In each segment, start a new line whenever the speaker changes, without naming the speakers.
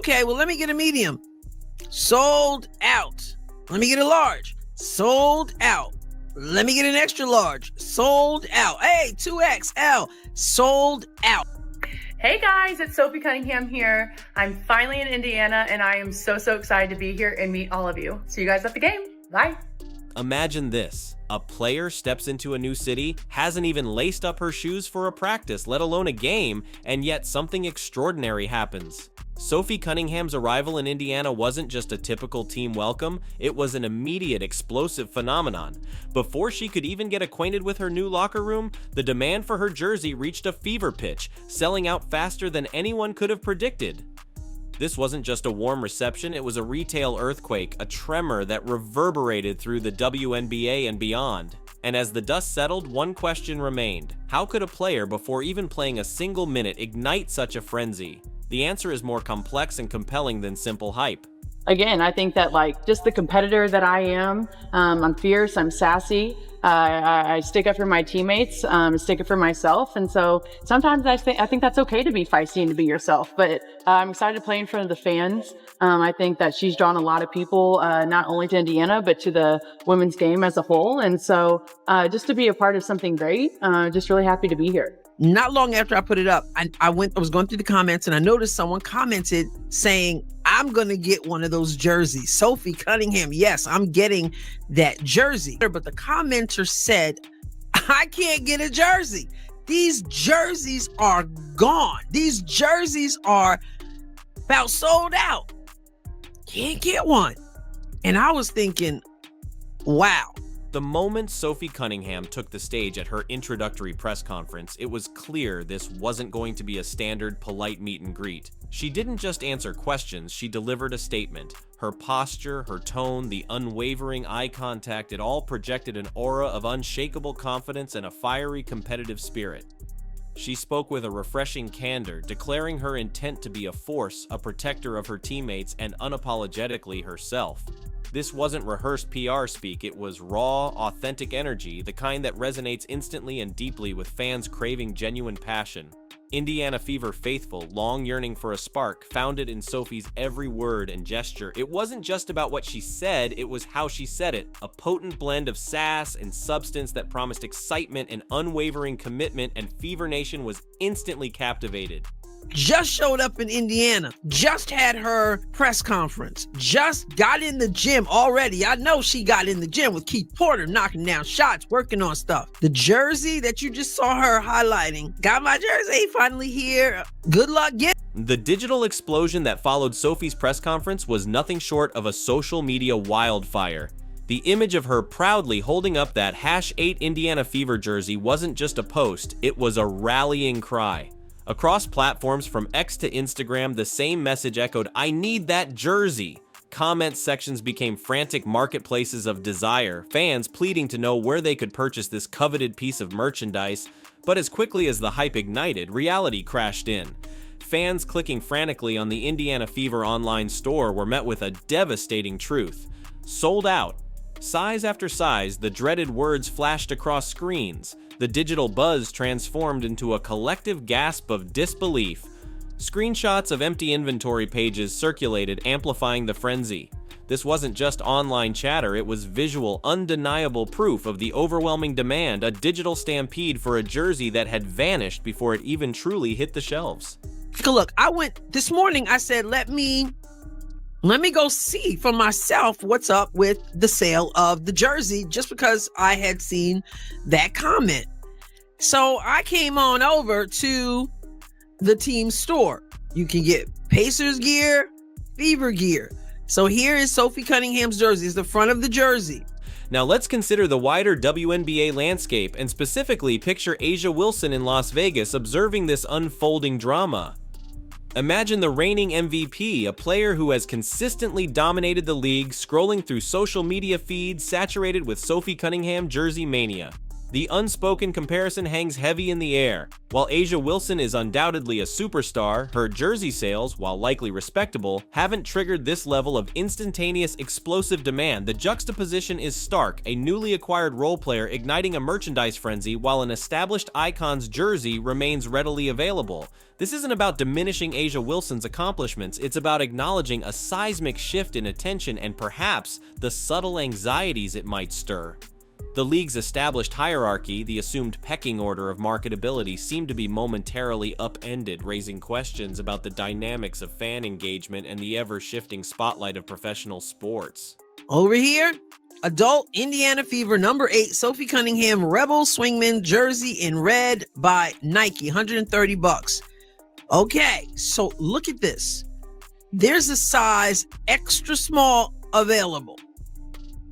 Okay, well, let me get a medium. Sold out. Let me get a large. Sold out. Let me get an extra large. Sold out. Hey, 2XL. Sold out.
Hey guys, it's Sophie Cunningham here. I'm finally in Indiana and I am so excited to be here and meet all of you. See you guys at the game. Bye.
Imagine this. A player steps into a new city, hasn't even laced up her shoes for a practice, let alone a game, and yet something extraordinary happens. Sophie Cunningham's arrival in Indiana wasn't just a typical team welcome, it was an immediate explosive phenomenon. Before she could even get acquainted with her new locker room, the demand for her jersey reached a fever pitch, selling out faster than anyone could have predicted. This wasn't just a warm reception, it was a retail earthquake, a tremor that reverberated through the WNBA and beyond. And as the dust settled, one question remained. How could a player, before even playing a single minute, ignite such a frenzy? The answer is more complex and compelling than simple hype.
Again, I think that just the competitor that I am, I'm fierce, I'm sassy, I stick up for my teammates, stick up for myself. And so sometimes I think that's okay to be feisty and to be yourself, but I'm excited to play in front of the fans. I think that she's drawn a lot of people, not only to Indiana, but to the women's game as a whole. And so just to be a part of something great, just really happy to be here.
Not long after I put it up, I was going through the comments and I noticed someone commented saying, I'm going to get one of those jerseys. Sophie Cunningham, yes, I'm getting that jersey. But the commenter said, I can't get a jersey. These jerseys are gone. These jerseys are about sold out. Can't get one. And I was thinking, wow.
The moment Sophie Cunningham took the stage at her introductory press conference, it was clear this wasn't going to be a standard polite meet and greet. She didn't just answer questions, she delivered a statement. Her posture, her tone, the unwavering eye contact, it all projected an aura of unshakable confidence and a fiery competitive spirit. She spoke with a refreshing candor, declaring her intent to be a force, a protector of her teammates, and unapologetically herself. This wasn't rehearsed PR speak, it was raw, authentic energy, the kind that resonates instantly and deeply with fans craving genuine passion. Indiana Fever faithful, long yearning for a spark, found it in Sophie's every word and gesture. It wasn't just about what she said, it was how she said it. A potent blend of sass and substance that promised excitement and unwavering commitment, and Fever Nation was instantly captivated.
Just showed up in Indiana, just had her press conference, just got in the gym already. I know she got in the gym with Keith Porter, knocking down shots, working on stuff. The jersey that you just saw her highlighting, got my jersey, finally here. Good luck getting.
The digital explosion that followed Sophie's press conference was nothing short of a social media wildfire. The image of her proudly holding up that #8 Indiana Fever jersey wasn't just a post, it was a rallying cry. Across platforms from X to Instagram, the same message echoed, "I need that jersey." Comment sections became frantic marketplaces of desire, fans pleading to know where they could purchase this coveted piece of merchandise. But as quickly as the hype ignited, reality crashed in. Fans clicking frantically on the Indiana Fever online store were met with a devastating truth. Sold out. Size after size, the dreaded words flashed across screens. The digital buzz transformed into a collective gasp of disbelief. Screenshots of empty inventory pages circulated, amplifying the frenzy. This wasn't just online chatter, it was visual, undeniable proof of the overwhelming demand, a digital stampede for a jersey that had vanished before it even truly hit the shelves.
Look, I went this morning, I said, let me go see for myself what's up with the sale of the jersey, just because I had seen that comment. So I came on over to the team store. You can get Pacers gear, Fever gear. So here is Sophie Cunningham's jersey. It's the front of the jersey.
Now let's consider the wider WNBA landscape, and specifically picture Asia Wilson in Las Vegas observing this unfolding drama. Imagine the reigning MVP, a player who has consistently dominated the league, scrolling through social media feeds saturated with Sophie Cunningham jersey mania. The unspoken comparison hangs heavy in the air. While A'ja Wilson is undoubtedly a superstar, her jersey sales, while likely respectable, haven't triggered this level of instantaneous, explosive demand. The juxtaposition is stark, a newly acquired role player igniting a merchandise frenzy while an established icon's jersey remains readily available. This isn't about diminishing A'ja Wilson's accomplishments, it's about acknowledging a seismic shift in attention and perhaps the subtle anxieties it might stir. The league's established hierarchy, the assumed pecking order of marketability, seemed to be momentarily upended, raising questions about the dynamics of fan engagement and the ever-shifting spotlight of professional sports.
Over here, adult Indiana Fever number 8 Sophie Cunningham Rebel Swingman jersey in red by Nike, $130. Okay, so look at this. There's a size extra small available.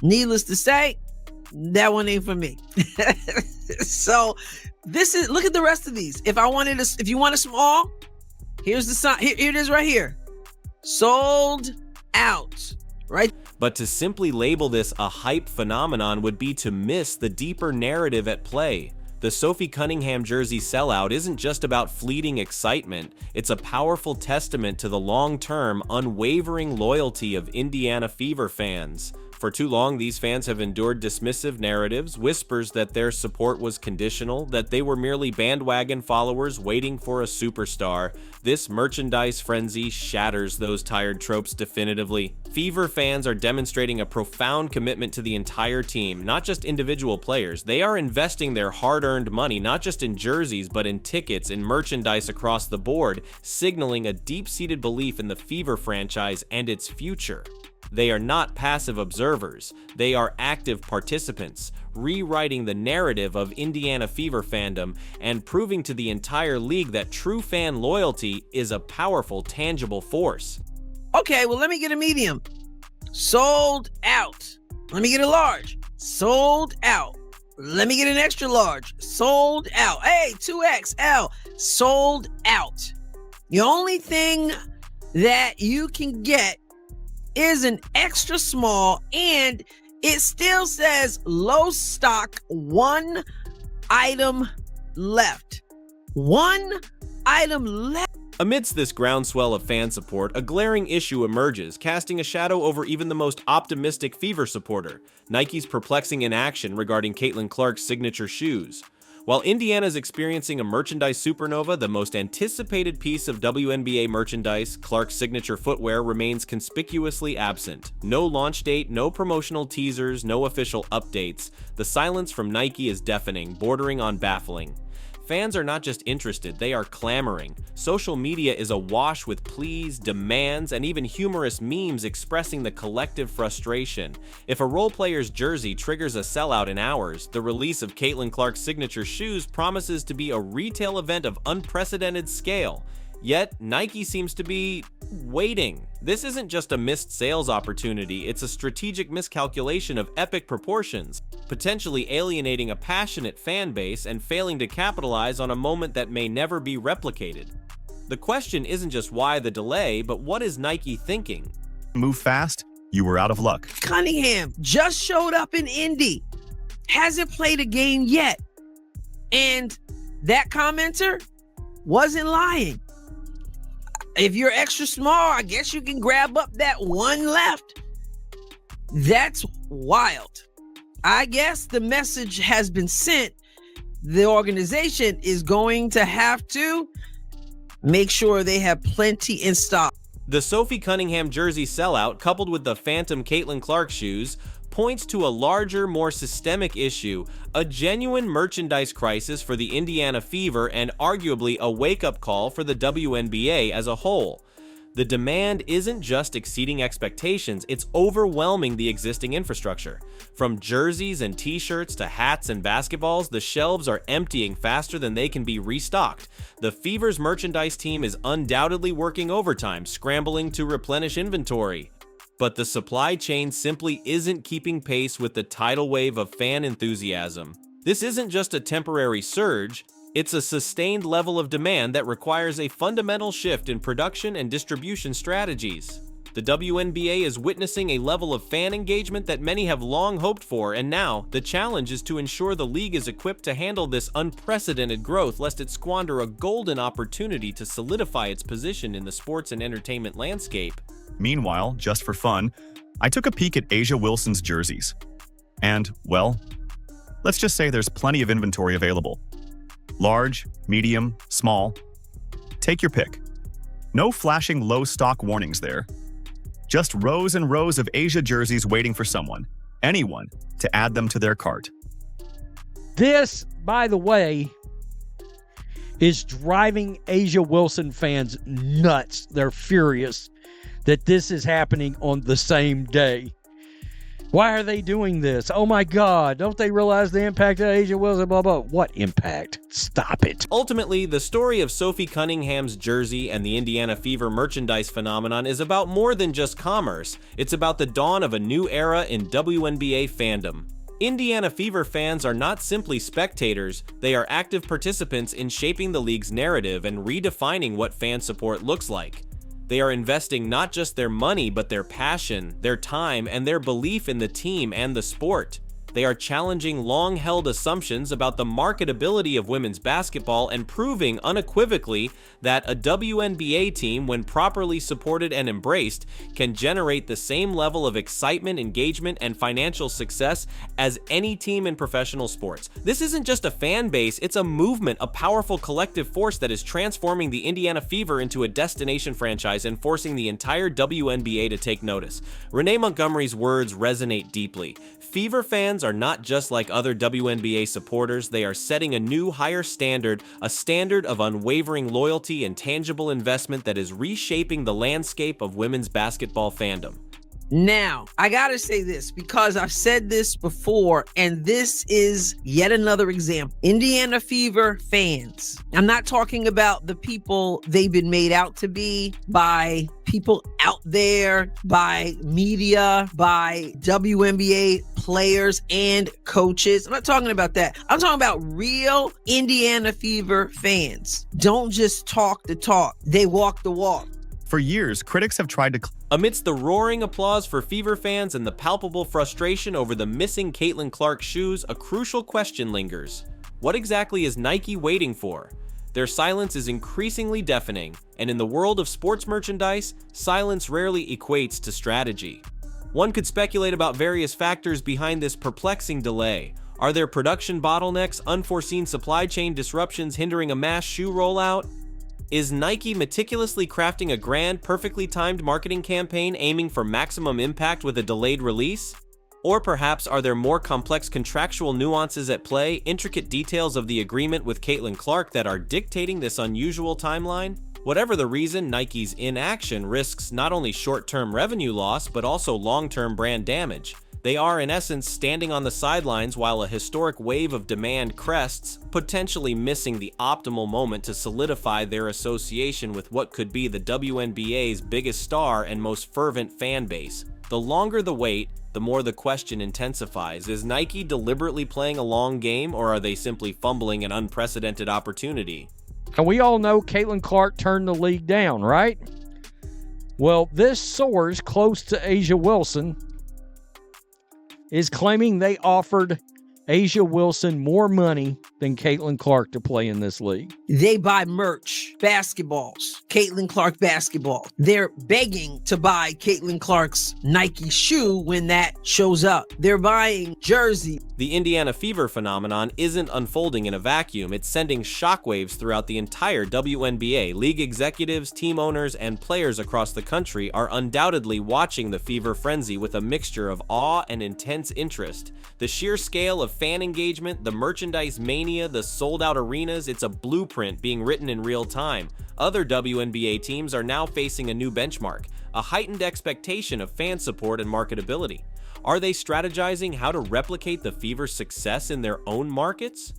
Needless to say, that one ain't for me. So this is, look at the rest of these. If you want a small, here's the sign. Here it is right here. Sold out. Right.
But to simply label this a hype phenomenon would be to miss the deeper narrative at play. The Sophie Cunningham jersey sellout isn't just about fleeting excitement, it's a powerful testament to the long-term, unwavering loyalty of Indiana Fever fans. For too long, these fans have endured dismissive narratives, whispers that their support was conditional, that they were merely bandwagon followers waiting for a superstar. This merchandise frenzy shatters those tired tropes definitively. Fever fans are demonstrating a profound commitment to the entire team, not just individual players. They are investing their hard-earned money not just in jerseys, but in tickets and merchandise across the board, signaling a deep-seated belief in the Fever franchise and its future. They are not passive observers, they are active participants, rewriting the narrative of Indiana Fever fandom and proving to the entire league that true fan loyalty is a powerful, tangible force.
Okay, well, let me get a medium. Sold out. Let me get a large. Sold out. Let me get an extra large. Sold out. Hey, 2XL. Sold out. The only thing that you can get is an extra small, and it still says low stock, 1 item left. 1 item left.
Amidst this groundswell of fan support, a glaring issue emerges, casting a shadow over even the most optimistic Fever supporter: Nike's perplexing inaction regarding Caitlin Clark's signature shoes. While Indiana is experiencing a merchandise supernova, the most anticipated piece of WNBA merchandise, Clark's signature footwear, remains conspicuously absent. No launch date, no promotional teasers, no official updates. The silence from Nike is deafening, bordering on baffling. Fans are not just interested, they are clamoring. Social media is awash with pleas, demands, and even humorous memes expressing the collective frustration. If a role player's jersey triggers a sellout in hours, the release of Caitlin Clark's signature shoes promises to be a retail event of unprecedented scale. Yet, Nike seems to be waiting. This isn't just a missed sales opportunity, it's a strategic miscalculation of epic proportions, potentially alienating a passionate fan base and failing to capitalize on a moment that may never be replicated. The question isn't just why the delay, but what is Nike thinking?
Move fast, you were out of luck.
Cunningham just showed up in Indy, hasn't played a game yet, and that commenter wasn't lying. If you're extra small, I guess you can grab up that 1 left. That's wild. I guess the message has been sent. The organization is going to have to make sure they have plenty in stock.
The Sophie Cunningham jersey sellout, coupled with the phantom Caitlin Clark shoes, points to a larger, more systemic issue, a genuine merchandise crisis for the Indiana Fever and arguably a wake-up call for the WNBA as a whole. The demand isn't just exceeding expectations, it's overwhelming the existing infrastructure. From jerseys and t-shirts to hats and basketballs, the shelves are emptying faster than they can be restocked. The Fever's merchandise team is undoubtedly working overtime, scrambling to replenish inventory. But the supply chain simply isn't keeping pace with the tidal wave of fan enthusiasm. This isn't just a temporary surge, it's a sustained level of demand that requires a fundamental shift in production and distribution strategies. The WNBA is witnessing a level of fan engagement that many have long hoped for, and now the challenge is to ensure the league is equipped to handle this unprecedented growth lest it squander a golden opportunity to solidify its position in the sports and entertainment landscape.
Meanwhile, just for fun, I took a peek at Asia Wilson's jerseys. And, well, let's just say there's plenty of inventory available. Large, medium, small. Take your pick. No flashing low stock warnings there. Just rows and rows of Asia jerseys waiting for someone, anyone, to add them to their cart.
This, by the way, is driving Asia Wilson fans nuts. They're furious that this is happening on the same day. Why are they doing this? Oh my God, don't they realize the impact of Asia Wilson, blah, blah. What impact? Stop it.
Ultimately, the story of Sophie Cunningham's jersey and the Indiana Fever merchandise phenomenon is about more than just commerce. It's about the dawn of a new era in WNBA fandom. Indiana Fever fans are not simply spectators, they are active participants in shaping the league's narrative and redefining what fan support looks like. They are investing not just their money, but their passion, their time, and their belief in the team and the sport. They are challenging long-held assumptions about the marketability of women's basketball and proving unequivocally that a WNBA team, when properly supported and embraced, can generate the same level of excitement, engagement, and financial success as any team in professional sports. This isn't just a fan base, it's a movement, a powerful collective force that is transforming the Indiana Fever into a destination franchise and forcing the entire WNBA to take notice. Renee Montgomery's words resonate deeply. Fever fans are not just like other WNBA supporters, they are setting a new, higher standard, a standard of unwavering loyalty and tangible investment that is reshaping the landscape of women's basketball fandom.
Now, I gotta say this because I've said this before, and this is yet another example. Indiana Fever fans. I'm not talking about the people they've been made out to be by people out there, by media, by WNBA players and coaches. I'm not talking about that. I'm talking about real Indiana Fever fans. Don't just talk the talk, they walk the walk.
For years, critics have tried to
Amidst the roaring applause for Fever fans and the palpable frustration over the missing Caitlin Clark shoes, a crucial question lingers. What exactly is Nike waiting for? Their silence is increasingly deafening, and in the world of sports merchandise, silence rarely equates to strategy. One could speculate about various factors behind this perplexing delay. Are there production bottlenecks, unforeseen supply chain disruptions hindering a mass shoe rollout? Is Nike meticulously crafting a grand, perfectly timed marketing campaign aiming for maximum impact with a delayed release? Or perhaps are there more complex contractual nuances at play, intricate details of the agreement with Caitlin Clark that are dictating this unusual timeline? Whatever the reason, Nike's inaction risks not only short-term revenue loss, but also long-term brand damage. They are, in essence, standing on the sidelines while a historic wave of demand crests, potentially missing the optimal moment to solidify their association with what could be the WNBA's biggest star and most fervent fan base. The longer the wait, the more the question intensifies. Is Nike deliberately playing a long game, or are they simply fumbling an unprecedented opportunity?
And we all know Caitlin Clark turned the league down, right? Well, this source close to Asia Wilson is claiming they offered Asia Wilson more money than Caitlin Clark to play in this league.
They buy merch, basketballs, Caitlin Clark basketball. They're begging to buy Caitlin Clark's Nike shoe when that shows up. They're buying jersey.
The Indiana Fever phenomenon isn't unfolding in a vacuum. It's sending shockwaves throughout the entire WNBA. League executives, team owners, and players across the country are undoubtedly watching the Fever frenzy with a mixture of awe and intense interest. The sheer scale of fan engagement, the merchandise mania, the sold-out arenas, it's a blueprint being written in real time. Other WNBA teams are now facing a new benchmark, a heightened expectation of fan support and marketability. Are they strategizing how to replicate the Fever's success in their own markets?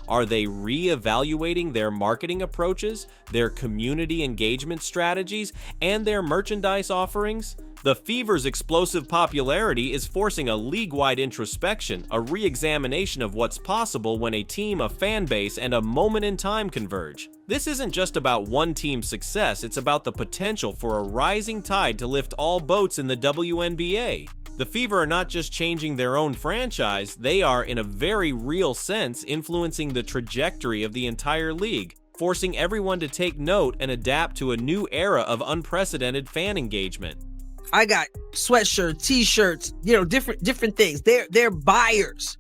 Are they re-evaluating their marketing approaches, their community engagement strategies, and their merchandise offerings? The Fever's explosive popularity is forcing a league-wide introspection, a re-examination of what's possible when a team, a fan base, and a moment in time converge. This isn't just about one team's success, it's about the potential for a rising tide to lift all boats in the WNBA. The Fever are not just changing their own franchise, they are, in a very real sense, influencing the trajectory of the entire league, forcing everyone to take note and adapt to a new era of unprecedented fan engagement.
I got sweatshirts, t-shirts, different things. They're buyers.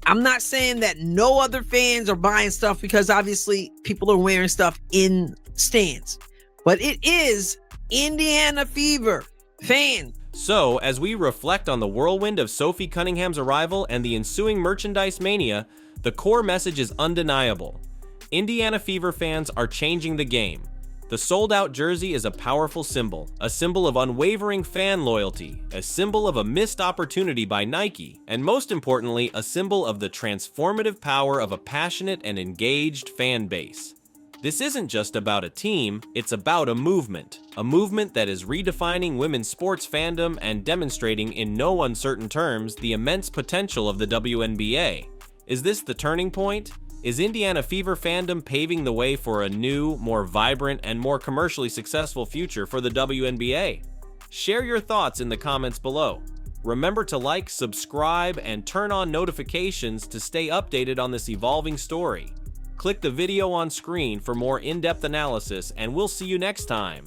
I'm not saying that no other fans are buying stuff, because obviously people are wearing stuff in stands. But it is Indiana Fever fans.
So, as we reflect on the whirlwind of Sophie Cunningham's arrival and the ensuing merchandise mania, the core message is undeniable. Indiana Fever fans are changing the game. The sold-out jersey is a powerful symbol, a symbol of unwavering fan loyalty, a symbol of a missed opportunity by Nike, and most importantly, a symbol of the transformative power of a passionate and engaged fan base. This isn't just about a team, it's about a movement that is redefining women's sports fandom and demonstrating in no uncertain terms the immense potential of the WNBA. Is this the turning point? Is Indiana Fever fandom paving the way for a new, more vibrant, and more commercially successful future for the WNBA? Share your thoughts in the comments below. Remember to like, subscribe, and turn on notifications to stay updated on this evolving story. Click the video on screen for more in-depth analysis, and we'll see you next time.